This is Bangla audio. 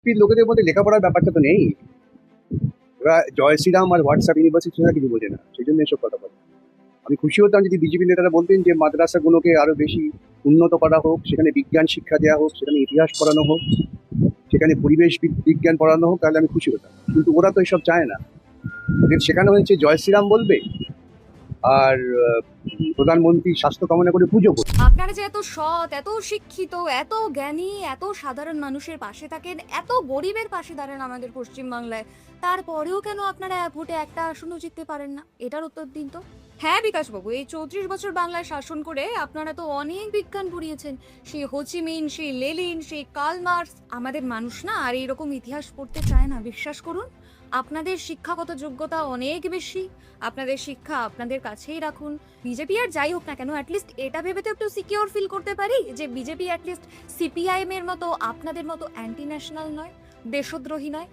লোকেদের মধ্যে লেখাপড়ার ব্যাপারটা তো নেই। ওরা জয় শ্রীরাম আর হোয়াটসঅ্যাপ ইউনিভার্সিটি ছাড়া কিছু বোঝে না, সেই জন্য এসব কথা বলে। আমি খুশি হতাম যদি বিজেপি নেতারা বলতেন যে মাদ্রাসাগুলোকে আরো বেশি উন্নত করা হোক, সেখানে বিজ্ঞান শিক্ষা দেওয়া হোক, সেখানে ইতিহাস পড়ানো হোক, সেখানে পরিবেশ বিজ্ঞান পড়ানো হোক, তাহলে আমি খুশি হতাম। কিন্তু ওরা তো এসব চায় না। ওদের শেখানো হয়েছে জয় শ্রীরাম বলবে আর প্রধানমন্ত্রী স্বাস্থ্য কামনা করে পুজো করবে। আপনারা যে এত সৎ, এত শিক্ষিত, এত জ্ঞানী, এত সাধারণ মানুষের পাশে থাকেন, এত গরিবের পাশে দাঁড়ান আমাদের পশ্চিমবাংলায়, তারপরেও কেন আপনারা ভোটে একটা আসনও জিততে পারেন না? এটার উত্তর দিন তো। হ্যাঁ বিকাশবাবু, এই 34 বছর বাংলায় শাসন করে আপনারা তো অনেক বিজ্ঞান পড়িয়েছেন। সেই হোচিমিন, সেই লেনিন, সেই কার্ল মার্কস। আমাদের মানুষ না আর এইরকম ইতিহাস পড়তে চায় না, বিশ্বাস করুন। আপনাদের শিক্ষাগত যোগ্যতা অনেক বেশি। আপনাদের শিক্ষা আপনাদের কাছেই রাখুন। বিজেপি আর যাই হোক না কেন, অ্যাটলিস্ট এটা ভেবে তো একটু সিকিউর ফিল করতে পারি যে বিজেপি অ্যাটলিস্ট সিপিআইএম এর মতো আপনাদের মতো অ্যান্টি ন্যাশনাল নয়, দেশদ্রোহী নয়।